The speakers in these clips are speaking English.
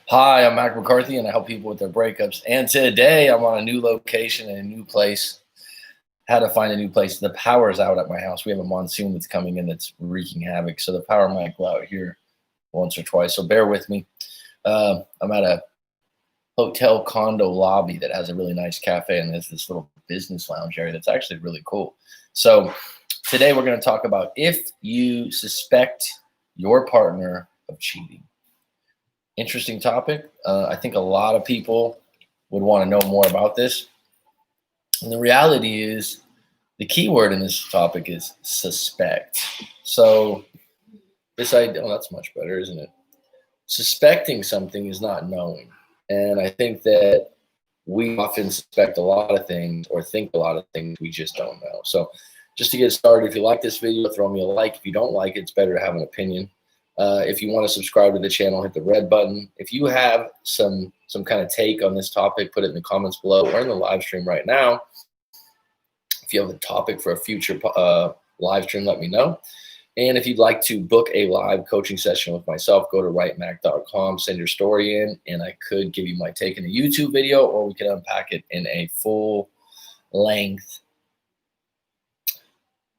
Hi, I'm Mac McCarthy, and I help people with their breakups. And today I'm on a new location and a new place. How to find a new place. The power's out at my house. We have a monsoon that's coming in that's wreaking havoc. So the power might go out here once or twice. So bear with me. I'm at a hotel condo lobby that has a really nice cafe, and there's this little business lounge area that's actually really cool. So today we're going to talk about if you suspect your partner of cheating. Interesting topic. I think a lot of people would want to know more about this. And the reality is, the key word in this topic is suspect. So this idea, oh, that's much better, isn't it? Suspecting something is not knowing. And I think that we often suspect a lot of things or think a lot of things we just don't know. So just to get started, if you like this video, throw me a like. If you don't like it, it's better to have an opinion. If you want to subscribe to the channel, hit the red button. If you have some kind of take on this topic, put it in the comments below or in the live stream right now. If you have a topic for a future live stream, let me know. And if you'd like to book a live coaching session with myself, go to writemac.com, send your story in, and I could give you my take in a YouTube video, or we could unpack it in a full-length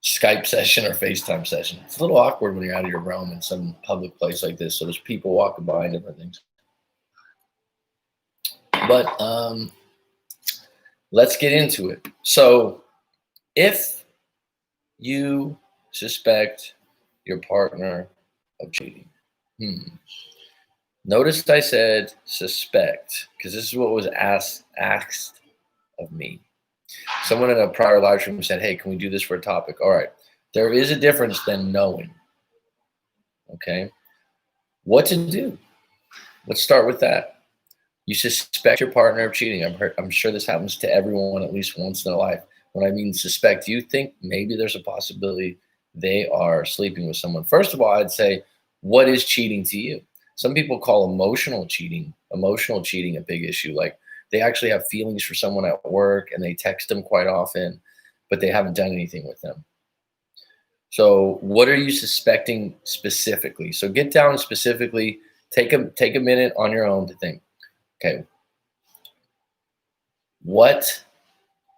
Skype session or FaceTime session. It's a little awkward when you're out of your realm in some public place like this. So there's people walking by and different things. But let's get into it. So if you suspect your partner of cheating, notice I said suspect, because this is what was asked of me. Someone in a prior live stream said, hey, can we do this for a topic? All right. There is a difference than knowing. Okay. What to do? Let's start with that. You suspect your partner of cheating. I'm sure this happens to everyone at least once in their life. When I mean suspect, you think maybe there's a possibility they are sleeping with someone. First of all, I'd say, what is cheating to you? Some people call emotional cheating a big issue. Like, they actually have feelings for someone at work and they text them quite often, but they haven't done anything with them. So what are you suspecting specifically? So get down specifically, take a minute on your own to think, okay, what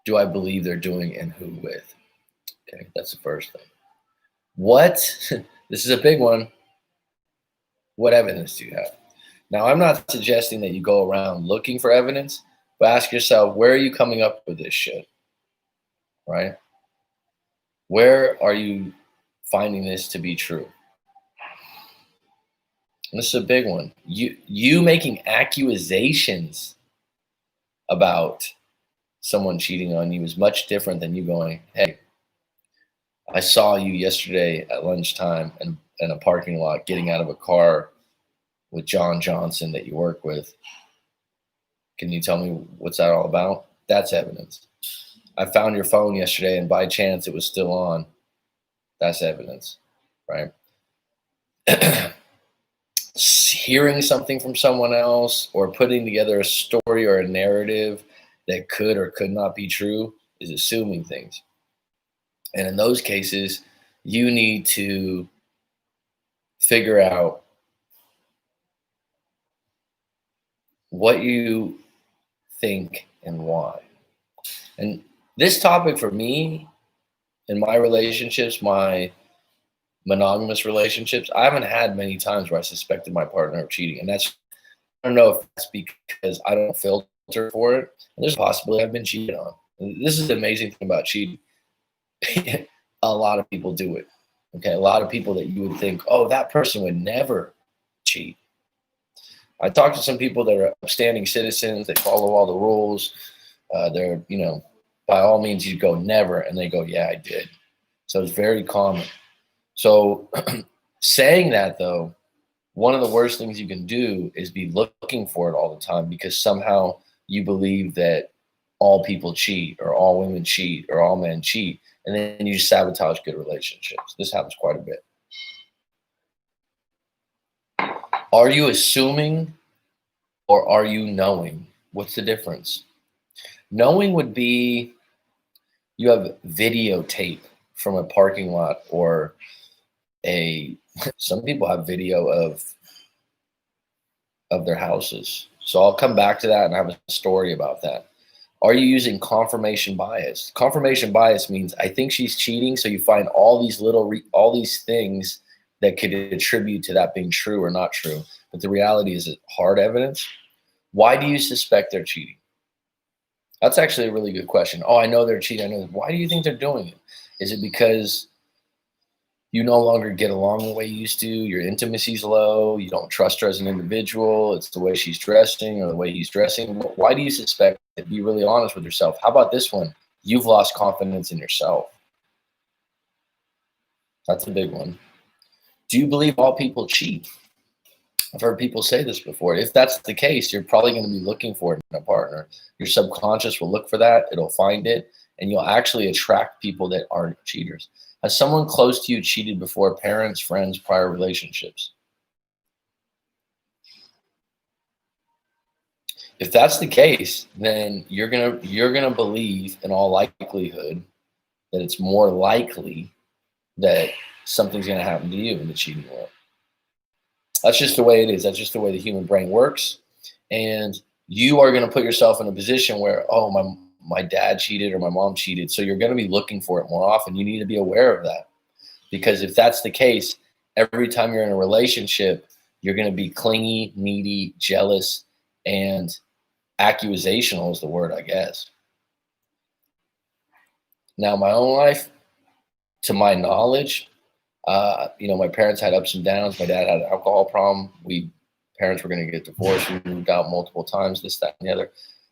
do I believe they're doing and who with? Okay, that's the first thing. What, this is a big one, what evidence do you have? Now, I'm not suggesting that you go around looking for evidence, but ask yourself, where are you coming up with this shit, right? Where are you finding this to be true? And this is a big one. You making accusations about someone cheating on you is much different than you going, hey, I saw you yesterday at lunchtime in a parking lot getting out of a car with John Johnson that you work with. Can you tell me what's that all about? That's evidence. I found your phone yesterday and by chance it was still on. That's evidence, right? Hearing something from someone else or putting together a story or a narrative that could or could not be true is assuming things. And in those cases, you need to figure out what you think and why. And this topic for me, in my relationships, my monogamous relationships, I haven't had many times where I suspected my partner of cheating. And that's, I don't know if that's because I don't filter for it. And there's a possibility I've been cheated on. And this is the amazing thing about cheating. A lot of people do it. Okay, a lot of people that you would think, oh, that person would never cheat. I talked to some people that are upstanding citizens. They follow all the rules. They're, by all means, you go never, and they go, yeah, I did. So it's very common. So saying that, though, one of the worst things you can do is be looking for it all the time because somehow you believe that all people cheat or all women cheat or all men cheat, and then you sabotage good relationships. This happens quite a bit. Are you assuming or are you knowing? What's the difference? Knowing would be you have videotape from a parking lot or some people have video of of their houses. So I'll come back to that, and I have a story about that. Are you using confirmation bias? Confirmation bias means I think she's cheating, so you find all these all these things that could attribute to that being true or not true. But the reality is hard evidence. Why do you suspect they're cheating? That's actually a really good question. Oh, I know they're cheating. I know. Why do you think they're doing it? Is it because you no longer get along the way you used to? Your intimacy's low. You don't trust her as an individual. It's the way she's dressing or the way he's dressing. Why do you suspect it? Be really honest with yourself. How about this one? You've lost confidence in yourself. That's a big one. Do you believe all people cheat? I've heard people say this before. If that's the case, you're probably going to be looking for it in a partner. Your subconscious will look for that. It'll find it, and you'll actually attract people that aren't cheaters. Has someone close to you cheated before? Parents, friends, prior relationships? If that's the case, then you're gonna believe in all likelihood that it's more likely that something's gonna happen to you in the cheating world. That's just the way it is. That's just the way the human brain works. And you are going to put yourself in a position where, oh, my dad cheated or my mom cheated. So you're going to be looking for it more often. You need to be aware of that. Because if that's the case, every time you're in a relationship, you're going to be clingy, needy, jealous, and accusational is the word, I guess. Now, my own life, to my knowledge, my parents had ups and downs. My dad had an alcohol problem. Parents were going to get divorced. We moved out multiple times, this, that, and the other.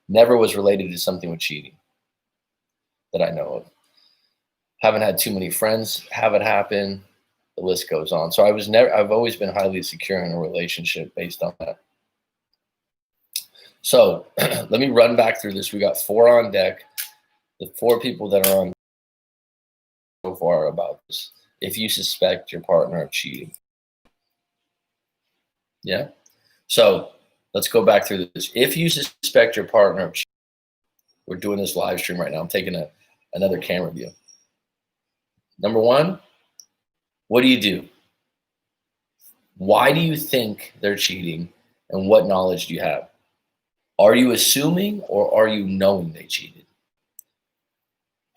Never was related to something with cheating that I know of. Haven't had too many friends have it happen. The list goes on. So I've always been highly secure in a relationship based on that. So let me run back through this. We got 4 on deck. The 4 people that are on so far about this. If you suspect your partner of cheating. Yeah. So let's go back through this. If you suspect your partner of cheating, we're doing this live stream right now. I'm taking another camera view. Number 1, what do? Why do you think they're cheating, and what knowledge do you have? Are you assuming, or are you knowing they cheated?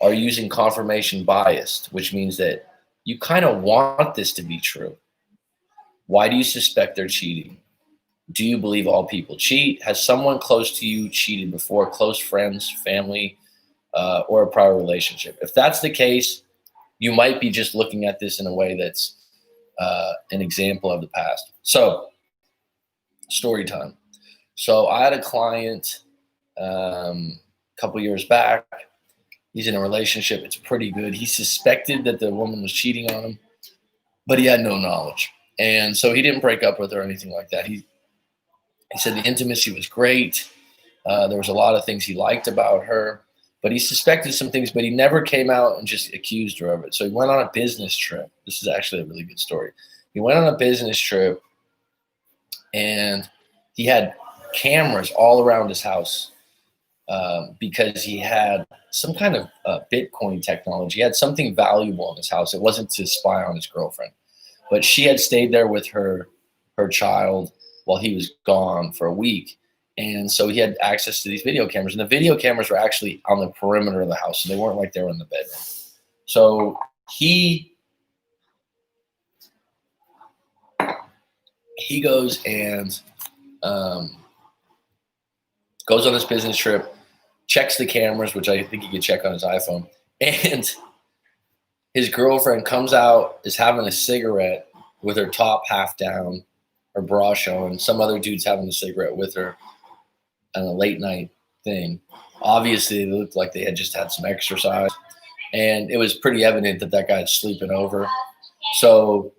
Are you using confirmation bias, which means that you kind of want this to be true? Why do you suspect they're cheating? Do you believe all people cheat? Has someone close to you cheated before? Close friends, family, or a prior relationship? If that's the case, you might be just looking at this in a way that's an example of the past. So, story time. So I had a client a couple years back. He's in a relationship. It's pretty good. He suspected that the woman was cheating on him, but he had no knowledge. And so he didn't break up with her or anything like that. He said the intimacy was great. There was a lot of things he liked about her, but he suspected some things, but he never came out and just accused her of it. So he went on a business trip. This is actually a really good story. He went on a business trip, and he had cameras all around his house because he had some kind of Bitcoin technology. He had something valuable in his house. It wasn't to spy on his girlfriend, but she had stayed there with her child while he was gone for a week. And so he had access to these video cameras, and the video cameras were actually on the perimeter of the house. So they weren't like they were in the bedroom. So he goes and goes on this business trip, checks the cameras, which I think he could check on his iPhone. And his girlfriend comes out, is having a cigarette with her top half down, her bra showing. Some other dude's having a cigarette with her on a late night thing. Obviously, they looked like they had just had some exercise. And it was pretty evident that that guy's sleeping over. So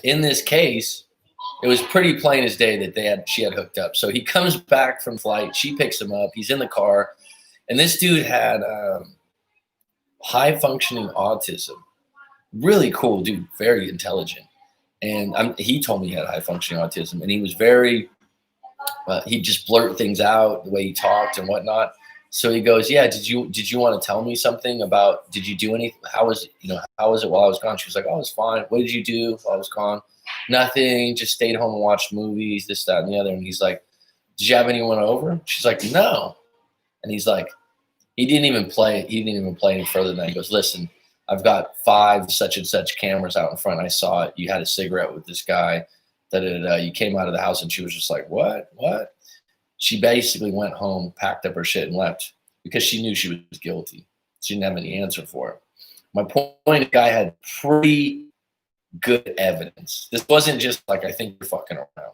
in this case, it was pretty plain as day that she had hooked up. So he comes back from flight. She picks him up. He's in the car. And this dude had high-functioning autism. Really cool dude. Very intelligent. And he told me he had high-functioning autism. And he was very he'd just blurt things out, the way he talked and whatnot. So he goes, yeah, did you want to tell me something did you do anything? How was it while I was gone? She was like, oh, it was fine. What did you do while I was gone? Nothing, just stayed home and watched movies, this, that, and the other. And he's like, did you have anyone over? She's like, no. And he's like, he didn't even play any further than that. He goes, listen, I've got 5 such and such cameras out in front. I saw it. You had a cigarette with this guy. You came out of the house. And she was just like, what? She basically went home, packed up her shit, and left because she knew she was guilty. She didn't have any answer for it. My point, the guy had pretty good evidence. This wasn't just like, I think you're fucking around.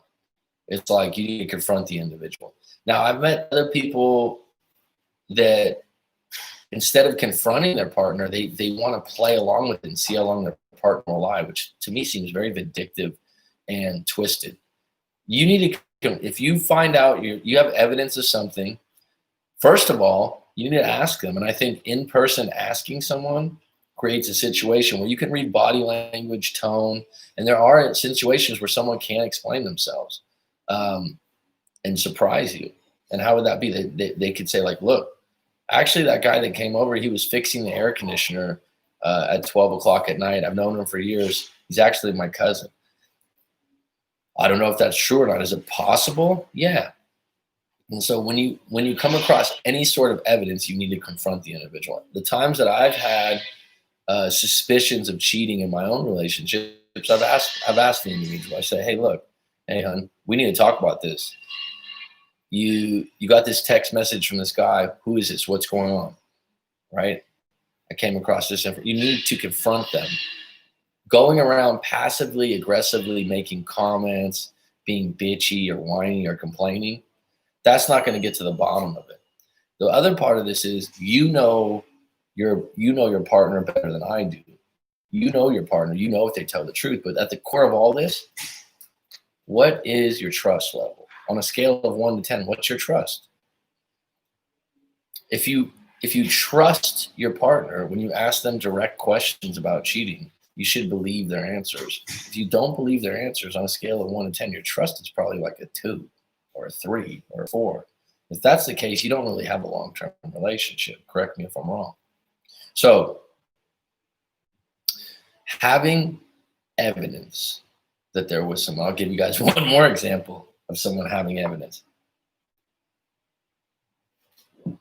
It's like you need to confront the individual. Now, I've met other people that instead of confronting their partner, they want to play along with it and see how long their partner will lie, which to me seems very vindictive and twisted. You need to, if you find out you have evidence of something, first of all, you need to ask them. And I think in person asking someone creates a situation where you can read body language, tone, and there are situations where someone can't explain themselves and surprise you. And how would that be? They could say like, look, actually that guy that came over, he was fixing the air conditioner at 12 o'clock at night. I've known him for years. He's actually my cousin. I don't know if that's true or not. Is it possible? Yeah. And so when you come across any sort of evidence, you need to confront the individual. The times that I've had suspicions of cheating in my own relationships, I've asked the individual. I say, hey, look, hey, hon, we need to talk about this. You got this text message from this guy. Who is this? What's going on? Right? I came across this. You need to confront them. Going around passively, aggressively making comments, being bitchy or whining or complaining, that's not going to get to the bottom of it. The other part of this is you know your partner better than I do. You know your partner. You know if they tell the truth. But at the core of all this, what is your trust level? On a scale of 1 to 10, what's your trust? If you trust your partner when you ask them direct questions about cheating, you should believe their answers. If you don't believe their answers on a scale of 1 to 10, your trust is probably like a 2 or a 3 or a 4. If that's the case, you don't really have a long-term relationship. Correct me if I'm wrong. So having evidence that there was some, I'll give you guys one more example of someone having evidence.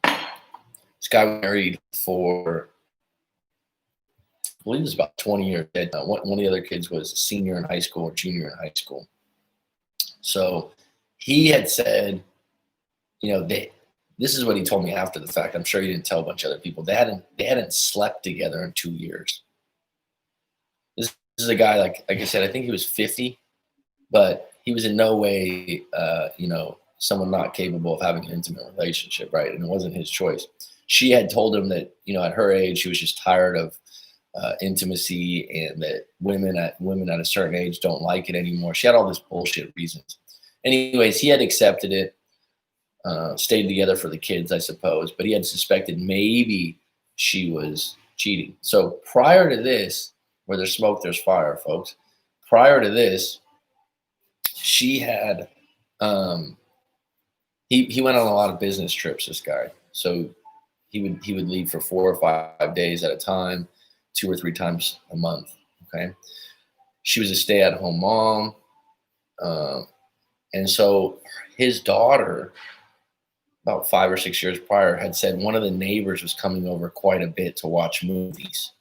This guy was married for, I believe it was about 20 years. One of the other kids was a senior in high school or junior in high school. So he had said, this is what he told me after the fact. I'm sure he didn't tell a bunch of other people. They hadn't slept together in 2 years. This is a guy, like I said, I think he was 50, but he was in no way, someone not capable of having an intimate relationship, right? And it wasn't his choice. She had told him that, at her age, she was just tired of intimacy and that women at a certain age don't like it anymore. She had all this bullshit reasons. Anyways, he had accepted it, stayed together for the kids, I suppose, but he had suspected maybe she was cheating. So prior to this, where there's smoke, there's fire, folks. Prior to this, she had, he went on a lot of business trips, this guy. So he would leave for 4 or 5 days at a time, 2 or 3 times a month. Okay. She was a stay-at-home mom. And so his daughter, about 5 or 6 years prior, had said one of the neighbors was coming over quite a bit to watch movies.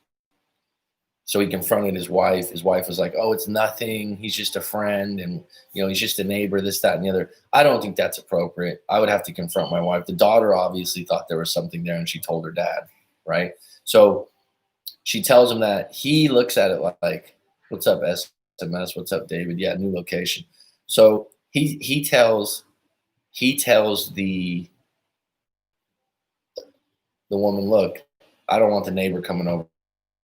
So he confronted his wife. His wife was like, oh, it's nothing. He's just a friend. And, he's just a neighbor, this, that, and the other. I don't think that's appropriate. I would have to confront my wife. The daughter obviously thought there was something there, and she told her dad, right? So she tells him that. He looks at it like, what's up, SMS? What's up, David? Yeah, new location. So he tells the woman, look, I don't want the neighbor coming over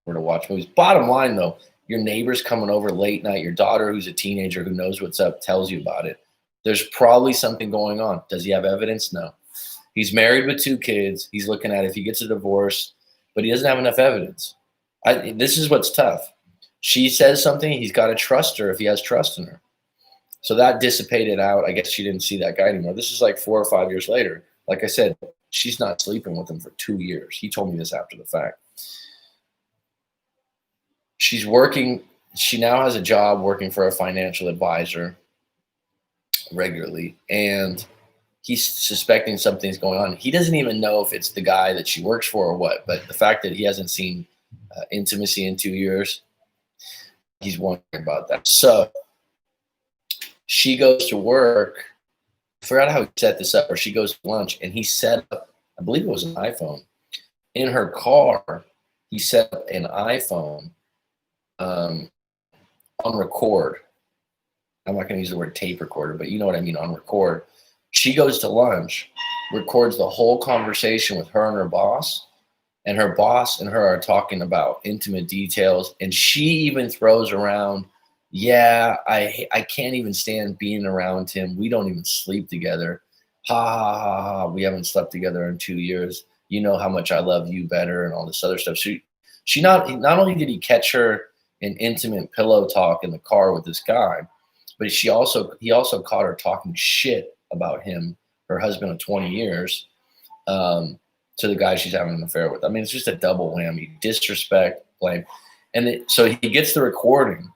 to watch movies. Bottom line, though, your neighbor's coming over late night. Your daughter, who's a teenager who knows what's up, tells you about it. There's probably something going on. Does he have evidence? No. He's married with 2 kids. He's looking at if he gets a divorce, but he doesn't have enough evidence. This is what's tough. She says something. He's got to trust her if he has trust in her. So that dissipated out. I guess she didn't see that guy anymore. This is like 4 or 5 years later. Like I said, she's not sleeping with him for 2 years. He told me this after the fact. She's working She now has a job working for a financial advisor regularly, and he's suspecting something's going on. He doesn't even know if it's the guy that she works for or what, but the fact that he hasn't seen intimacy in 2 years, he's wondering about that. So she goes to work. I forgot how he set this up, or she goes to lunch, and he set up, I believe it was an iPhone. In her car, he set up an iPhone on record. I'm not going to use the word tape recorder, but you know what I mean, on record. She goes to lunch, records the whole conversation with her and her boss, and her boss and her are talking about intimate details, and she even throws around, yeah, I can't even stand being around him. We don't even sleep together. Ha ha ha ha. We haven't slept together in 2 years. You know how much I love you better, and all this other stuff. She not only did he catch her in intimate pillow talk in the car with this guy, but he also caught her talking shit about him, her husband of 20 years, to the guy she's having an affair with. I mean, it's just a double whammy: disrespect, blame, and so he gets the recording,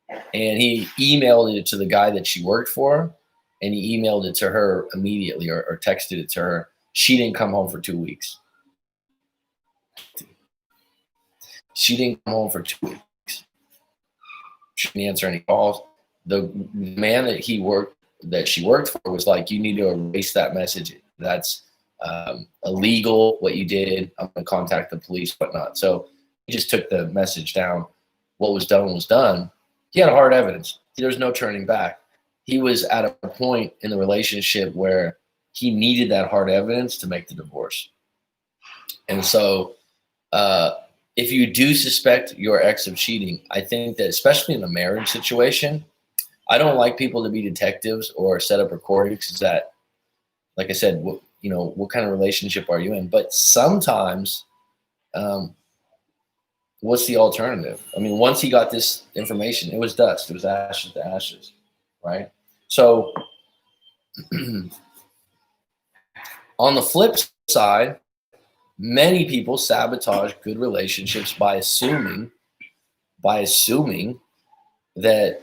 and he emailed it to the guy that she worked for, and he emailed it to her immediately, or texted it to her. She didn't come home for 2 weeks. She didn't come home for 2 weeks. She didn't answer any calls. The man that she worked for was like, you need to erase that message. That's illegal, what you did. I'm going to contact the police, whatnot. So he just took the message down. What was done was done. He had hard evidence. There was no turning back. He was at a point in the relationship where he needed that hard evidence to make the divorce. And so if you do suspect your ex of cheating, I think that especially in a marriage situation, I don't like people to be detectives or set up recordings. Is that, like I said, what kind of relationship are you in? But sometimes, what's the alternative? I mean, once he got this information, it was dust. It was ashes to ashes, right? So on the flip side, many people sabotage good relationships by assuming that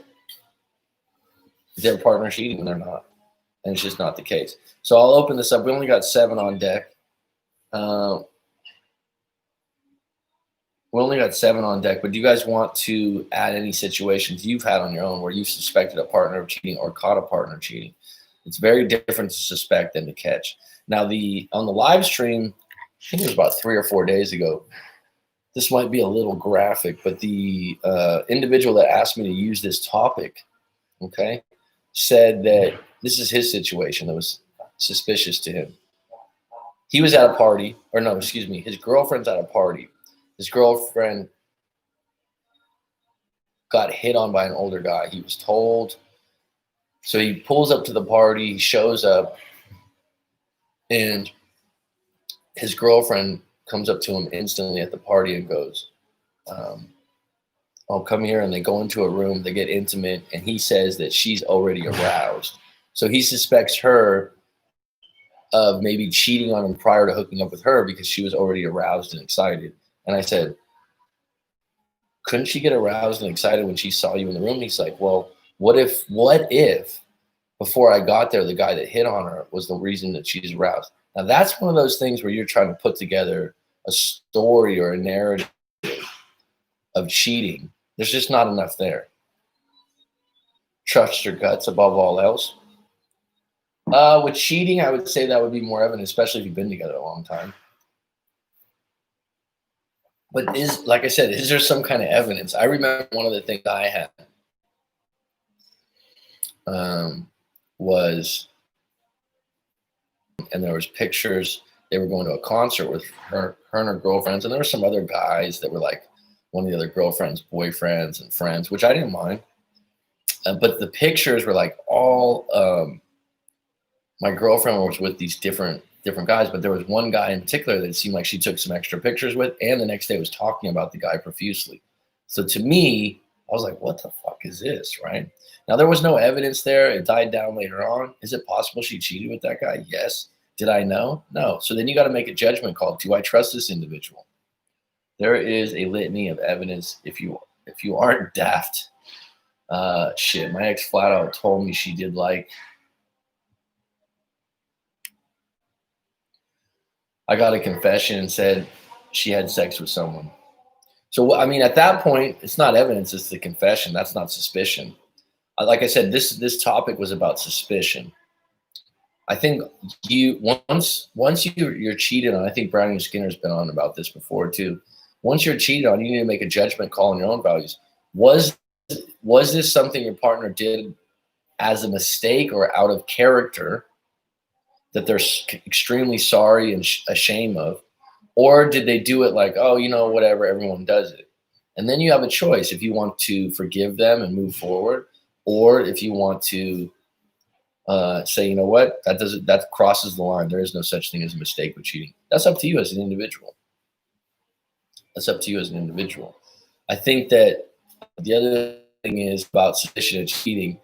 their partner's cheating when they're not. And it's just not the case. So I'll open this up. We only got 7 on deck. We only got 7 on deck, but do you guys want to add any situations you've had on your own where you've suspected a partner of cheating or caught a partner cheating? It's very different to suspect than to catch. Now, on the live stream, I think it was about 3 or 4 days ago, this might be a little graphic, but the individual that asked me to use this topic, okay, said that this is his situation that was suspicious to him. He was at a party, or no, excuse me, his girlfriend's at a party. His girlfriend got hit on by an older guy, he was told. So he pulls up to the party, he shows up, and his girlfriend comes up to him instantly at the party and goes, "Oh, come here." And they go into a room, they get intimate, and he says that she's already aroused. So he suspects her of maybe cheating on him prior to hooking up with her because she was already aroused and excited. And I said, couldn't she get aroused and excited when she saw you in the room? And he's like, well, what if before I got there, the guy that hit on her was the reason that she's aroused? Now, that's one of those things where you're trying to put together a story or a narrative of cheating. There's just not enough there. Trust your guts above all else. With cheating, I would say that would be more evident, especially if you've been together a long time. But like I said, is there some kind of evidence? I remember one of the things I had was, and there was pictures. They were going to a concert with her and her girlfriends, and there were some other guys that were like one of the other girlfriends' boyfriends and friends, which I didn't mind. But the pictures were like all my girlfriend was with these different guys, but there was one guy in particular that it seemed like she took some extra pictures with, and the next day was talking about the guy profusely. So to me, I was like, what the fuck is this, right? Now, there was no evidence there. It died down later on. Is it possible she cheated with that guy? Yes. Did I know? No. So then you got to make a judgment call. Do I trust this individual? There is a litany of evidence. If if you aren't daft, shit, my ex flat out told me she did like, I got a confession and said she had sex with someone. So, I mean, at that point, it's not evidence, it's the confession. That's not suspicion. Like I said, this topic was about suspicion. I think once you're cheated on, I think Browning Skinner's been on about this before too. Once you're cheated on, you need to make a judgment call on your own values. Was this something your partner did as a mistake or out of character that they're extremely sorry and ashamed of? Or did they do it like, oh, whatever, everyone does it? And then you have a choice if you want to forgive them and move forward, or if you want to say, you know what, that crosses the line. There is no such thing as a mistake with cheating. That's up to you as an individual. That's up to you as an individual. I think that the other thing is about suspicion of cheating.